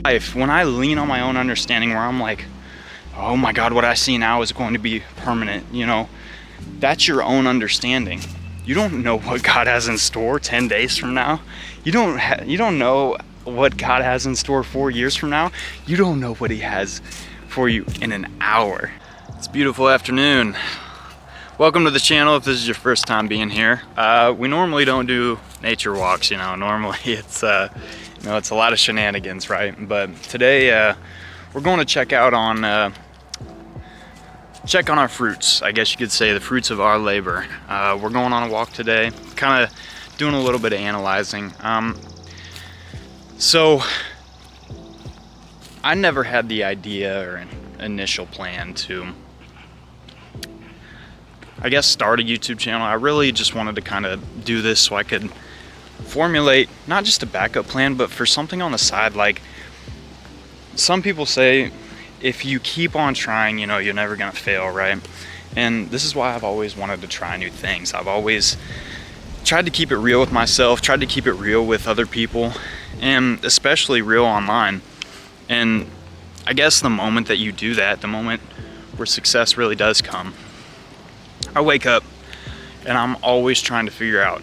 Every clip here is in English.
life, when I lean on my own understanding where I'm like, oh my God, what I see now is going to be permanent, you know, that's your own understanding. You don't know what God has in store 10 days from now. You don't know what God has in store 4 years from now. You don't know what he has for you in an hour. It's a beautiful afternoon. Welcome to the channel if this is your first time being here. We normally don't do nature walks, you know. Normally it's it's a lot of shenanigans, right? But today we're going to check on our fruits, I guess you could say, the fruits of our labor. We're going on a walk today, kind of doing a little bit of analyzing. So I never had the idea or an initial plan to, I guess, start a YouTube channel. I really just wanted to kind of do this so I could formulate not just a backup plan, but for something on the side. Like some people say, if you keep on trying, you know, you're never gonna fail, right? And this is why I've always wanted to try new things. I've always tried to keep it real with myself, tried to keep it real with other people, and especially real online. And I guess the moment that you do that, the moment where success really does come, I wake up and I'm always trying to figure out,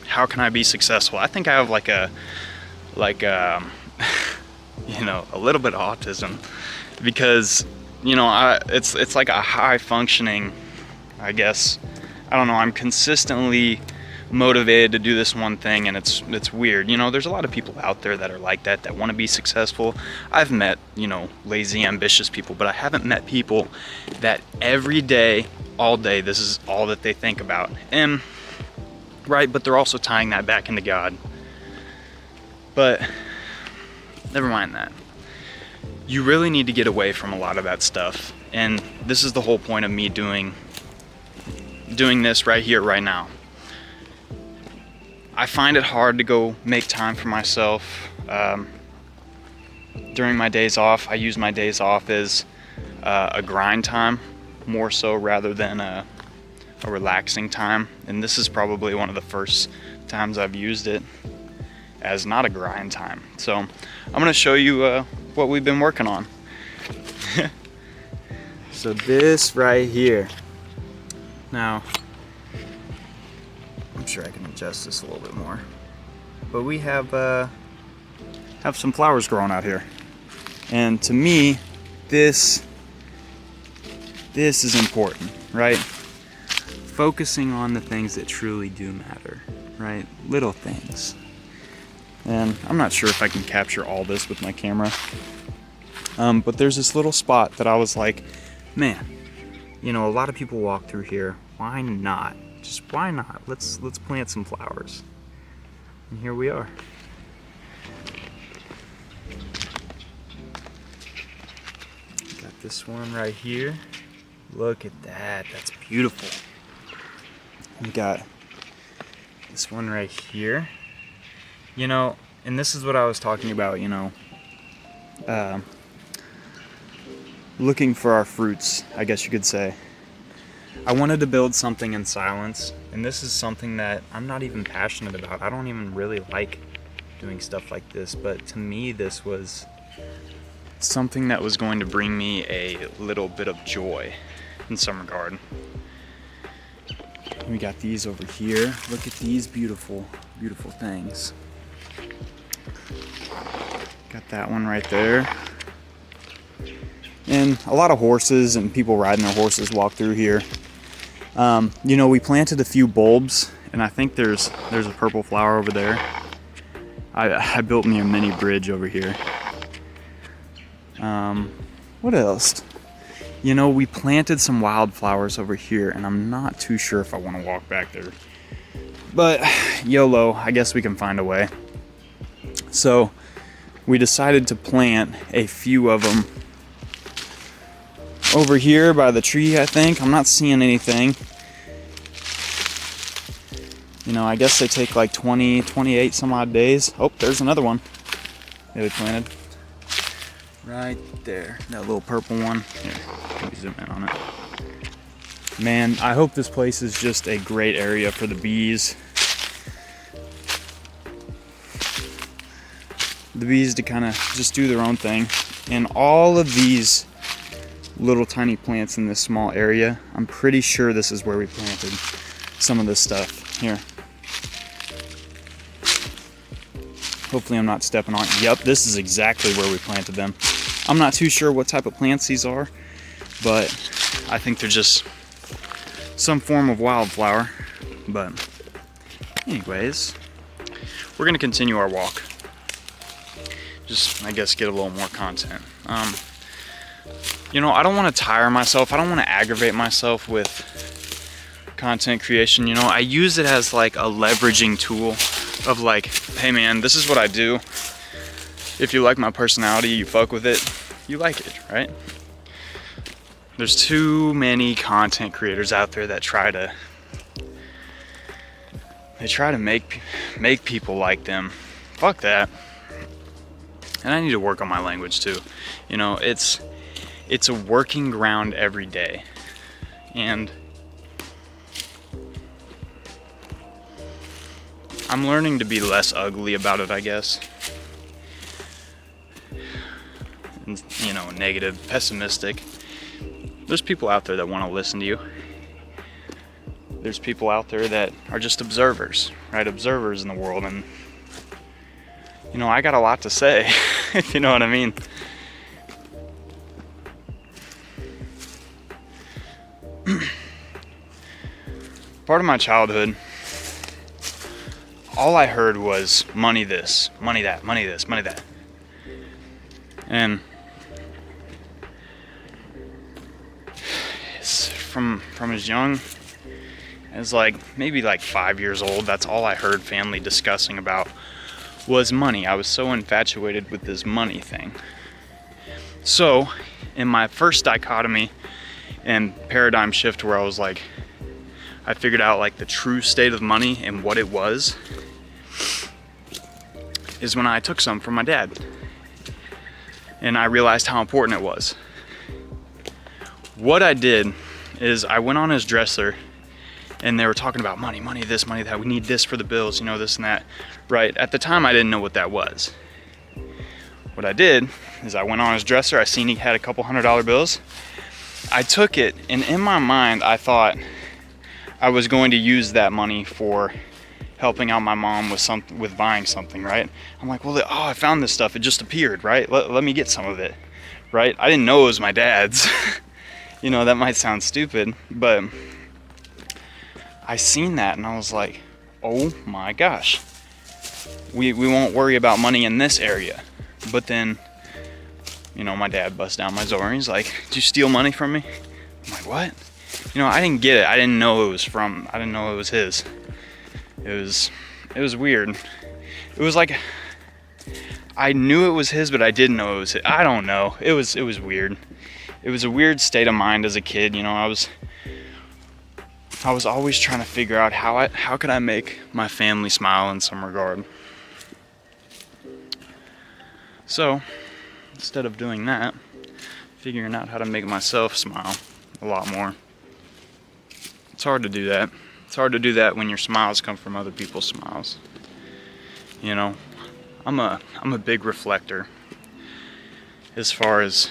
how can I be successful? I think I have like a you know, a little bit of autism, because, you know, it's like a high functioning, I guess, I don't know, I'm consistently motivated to do this one thing, and it's weird. You know, there's a lot of people out there that are like that want to be successful. I've met, you know, lazy, ambitious people, but I haven't met people that every day, all day, this is all that they think about. And right, but they're also tying that back into God. But never mind that. You really need to get away from a lot of that stuff. And this is the whole point of me doing this right here, right now. I find it hard to go make time for myself. During my days off, I use my days off as a grind time, more so rather than a relaxing time. And this is probably one of the first times I've used it as not a grind time. So I'm gonna show you what we've been working on. So this right here, now I'm sure I can adjust this a little bit more, but we have some flowers growing out here, and to me this is important, right? Focusing on the things that truly do matter, right? Little things. And I'm not sure if I can capture all this with my camera, but there's this little spot that I was like, man, you know, a lot of people walk through here. Why not? Just why not? Let's plant some flowers. And here we are. Got this one right here. Look at that. That's beautiful. We got this one right here. You know, and this is what I was talking about, you know, looking for our fruits, I guess you could say. I wanted to build something in silence, and this is something that I'm not even passionate about. I don't even really like doing stuff like this, but to me this was something that was going to bring me a little bit of joy in some regard. We got these over here. Look at these beautiful, beautiful things. Got that one right there. And a lot of horses and people riding their horses walk through here. You know, we planted a few bulbs, and I think there's a purple flower over there. I built me a mini bridge over here. What else? You know, we planted some wildflowers over here, and I'm not too sure if I want to walk back there. But YOLO, I guess we can find a way. So we decided to plant a few of them over here by the tree, I think. I'm not seeing anything. You know, I guess they take like 28 some odd days. Oh, there's another one that we planted. Right there, that little purple one. Here, let me zoom in on it. Man, I hope this place is just a great area for the bees. the bees to kind of just do their own thing. And all of these little tiny plants in this small area, I'm pretty sure this is where we planted some of this stuff. Here. Hopefully I'm not stepping on it. Yep, this is exactly where we planted them. I'm not too sure what type of plants these are, but I think they're just some form of wildflower. But anyways, we're gonna continue our walk. Just, I guess, get a little more content. You know, I don't want to tire myself. I don't want to aggravate myself with content creation. You know, I use it as like a leveraging tool of like, hey man, this is what I do. If you like my personality, you fuck with it, you like it, right? There's too many content creators out there that try to make people like them. Fuck that. And I need to work on my language too. You know, it's a working ground every day. And I'm learning to be less ugly about it, I guess. And, you know, negative, pessimistic. There's people out there that want to listen to you. There's people out there that are just observers, right? Observers in the world. And, you know, I got a lot to say, if you know what I mean. Part of my childhood, all I heard was money this, money that, money this, money that. And from as young as like maybe like 5 years old, that's all I heard family discussing about was money. I was so infatuated with this money thing. So in my first dichotomy and paradigm shift where I was like, I figured out like the true state of money and what it was, is when I took some from my dad. And I realized how important it was. What I did is I went on his dresser and they were talking about money, money this, money that, we need this for the bills, you know, this and that. Right, at the time I didn't know what that was. What I did is I went on his dresser, I seen he had a couple $100 bills. I took it, and in my mind I thought I was going to use that money for helping out my mom with buying something, right? I'm like, well, I found this stuff, it just appeared, right? Let me get some of it, right? I didn't know it was my dad's. You know, that might sound stupid, but I seen that and I was like, oh my gosh, we won't worry about money in this area. But then, you know, my dad busts down my door and he's like, did you steal money from me? I'm like, what? You know, I didn't get it. I didn't know it was his. It was weird. It was like, I knew it was his, but I didn't know it was his. I don't know. It was weird. It was a weird state of mind as a kid. You know, I was always trying to figure out how could I make my family smile in some regard. So, instead of doing that, figuring out how to make myself smile a lot more. It's hard to do that. It's hard to do that when your smiles come from other people's smiles. You know, I'm a big reflector as far as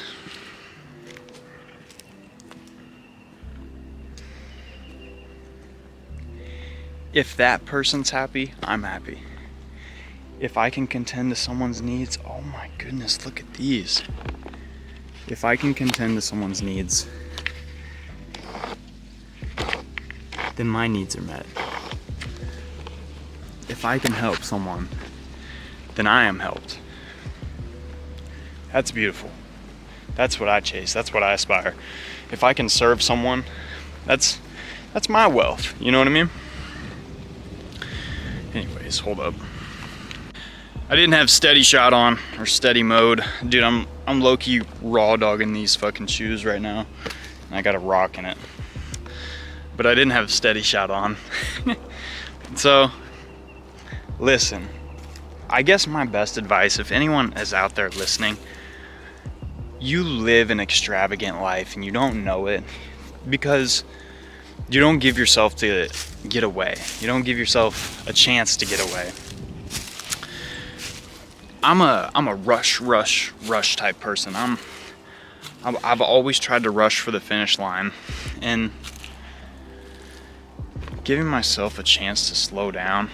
if that person's happy, I'm happy. If I can contend to someone's needs, oh my goodness, look at these. If I can contend to someone's needs, then my needs are met. If I can help someone, then I am helped. That's beautiful. That's what I chase. That's what I aspire. If I can serve someone, that's my wealth. You know what I mean? Anyways, hold up. I didn't have steady shot on or steady mode. Dude, I'm low-key raw dogging these fucking shoes right now. And I got a rock in it. But I didn't have steady shot on. So, listen. I guess my best advice, if anyone is out there listening, you live an extravagant life and you don't know it because you don't give yourself to get away. You don't give yourself a chance to get away. I'm a rush type person. I've always tried to rush for the finish line, and giving myself a chance to slow down,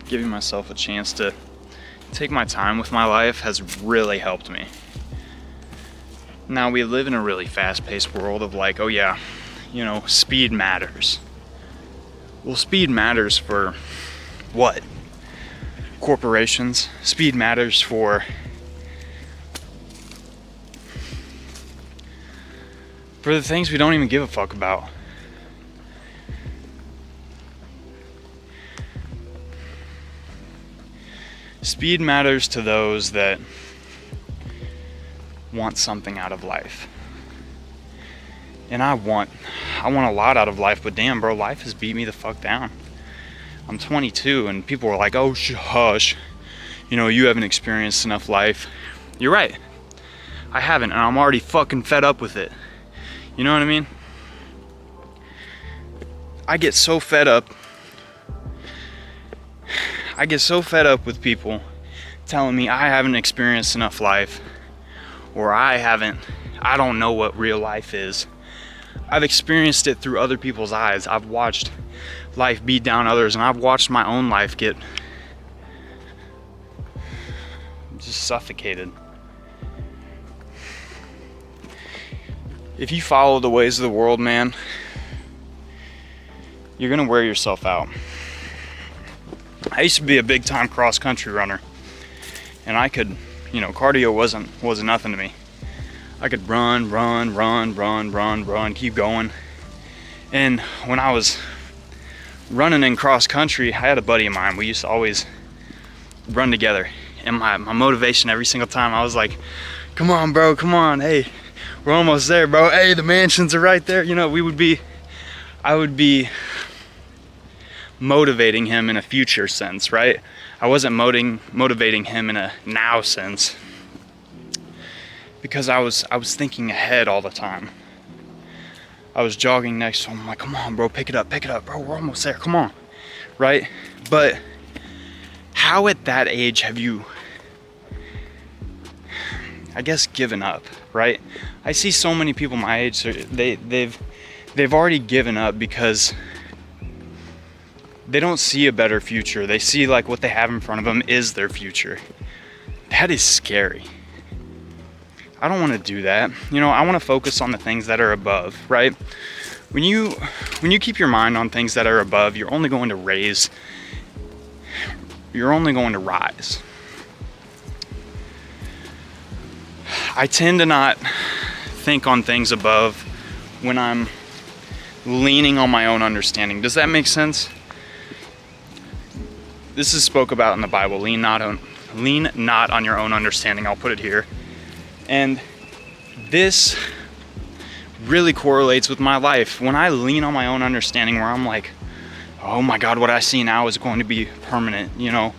giving myself a chance to take my time with my life has really helped me. Now, we live in a really fast-paced world of like, oh yeah, you know, speed matters. Well, speed matters for what? Corporations. Speed matters for the things we don't even give a fuck about. Speed matters to those that want something out of life. And I want a lot out of life, but damn, bro, life has beat me the fuck down. I'm 22, and people are like, oh, hush, you know, you haven't experienced enough life. You're right, I haven't, and I'm already fucking fed up with it. You know what I mean? I get so fed up with people telling me I haven't experienced enough life, or I don't know what real life is. I've experienced it through other people's eyes. I've watched life beat down others, and I've watched my own life get just suffocated. If you follow the ways of the world, man, you're gonna wear yourself out. I used to be a big time cross country runner, and I could, you know, cardio wasn't nothing to me. I could run, keep going. And when I was running in cross country, I had a buddy of mine. We used to always run together. And my motivation every single time, I was like, come on, bro, come on. Hey, we're almost there, bro. Hey, the mansions are right there. You know, I would be motivating him in a future sense, right? I wasn't motivating him in a now sense, because I was thinking ahead all the time. I was jogging next to him. I'm like, come on, bro, pick it up, bro. We're almost there. Come on, right? But how at that age have you, I guess, given up, right? I see so many people my age, they've already given up because they don't see a better future. They see like what they have in front of them is their future. That is scary. I don't want to do that. You know, I want to focus on the things that are above, right? When you keep your mind on things that are above, you're only going to rise. I tend to not think on things above when I'm leaning on my own understanding. Does that make sense? This is spoke about in the Bible. Lean not on your own understanding. I'll put it here. And this really correlates with my life. When I lean on my own understanding, where I'm like, oh my God, what I see now is going to be permanent, you know,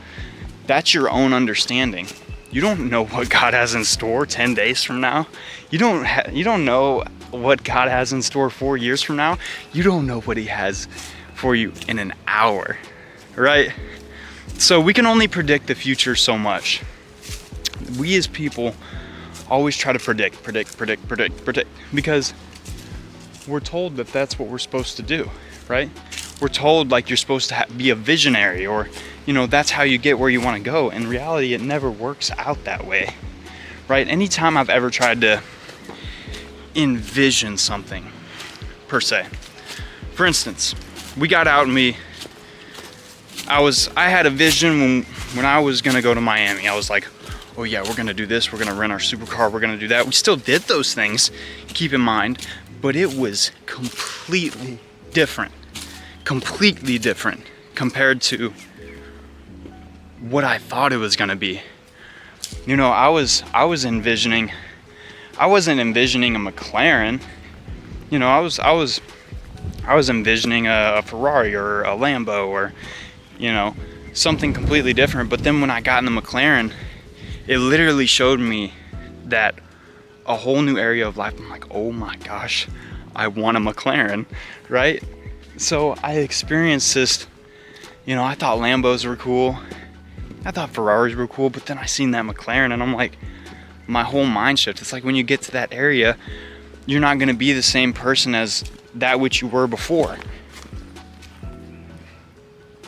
that's your own understanding. You don't know what God has in store 10 days from now. You don't know what God has in store 4 years from now. You don't know what He has for you in an hour, right? So we can only predict the future so much. We as people always try to predict, because we're told that that's what we're supposed to do, right? We're told like you're supposed to be a visionary, or, you know, that's how you get where you want to go. In reality, it never works out that way, right? Anytime I've ever tried to envision something, per se. For instance, we got out and I had a vision when I was gonna go to Miami. I was like, oh yeah, we're gonna do this, we're gonna rent our supercar, we're gonna do that. We still did those things, keep in mind, but it was completely different compared to what I thought it was gonna be. You know, I wasn't envisioning a McLaren. You know, I was envisioning a Ferrari or a Lambo, or, you know, something completely different. But then when I got in the McLaren, it literally showed me that a whole new area of life. I'm like, oh my gosh, I want a McLaren, right? So I experienced this, you know, I thought Lambos were cool. I thought Ferraris were cool, but then I seen that McLaren and I'm like, my whole mind shift. It's like when you get to that area, you're not gonna be the same person as that which you were before.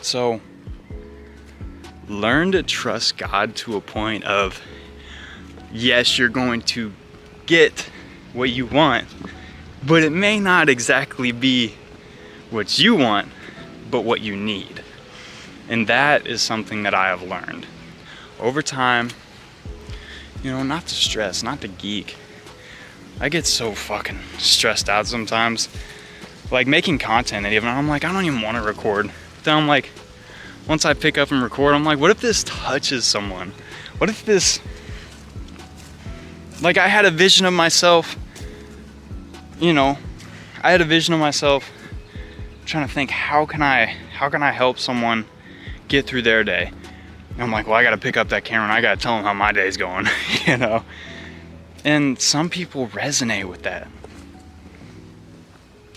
So learn to trust God to a point of, yes, you're going to get what you want, but it may not exactly be what you want, but what you need. And that is something that I have learned over time, you know, not to stress, not to geek. I get so fucking stressed out sometimes. Like making content, and even I'm like, I don't even want to record. But then I'm like, once I pick up and record, I'm like, what if this touches someone? What if this, like I had a vision of myself, you know, I had a vision of myself trying to think, how can I help someone get through their day? And I'm like, well, I gotta pick up that camera and I gotta tell them how my day's going, you know? And some people resonate with that.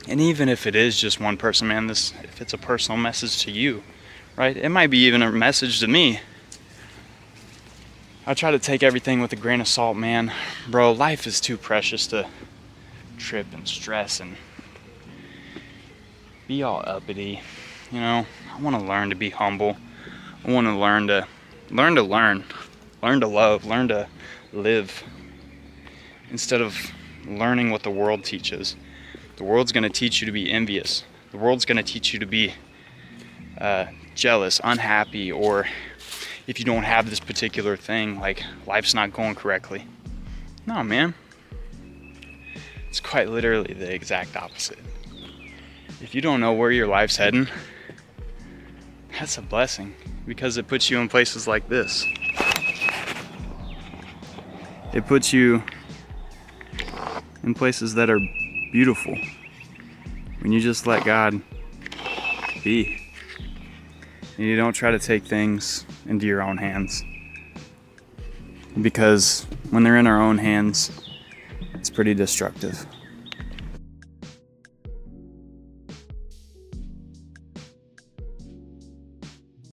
And even if it is just one person, man, if it's a personal message to you, right? It might be even a message to me. I try to take everything with a grain of salt, man. Bro, life is too precious to trip and stress and be all uppity, you know? I want to learn to be humble. I want to learn to love, learn to live, instead of learning what the world teaches. The world's going to teach you to be envious. The world's going to teach you to be jealous, unhappy, or if you don't have this particular thing, like life's not going correctly. No, man. It's quite literally the exact opposite. If you don't know where your life's heading, that's a blessing, because it puts you in places like this. It puts you in places that are beautiful when you just let God be and you don't try to take things into your own hands, because when they're in our own hands, it's pretty destructive.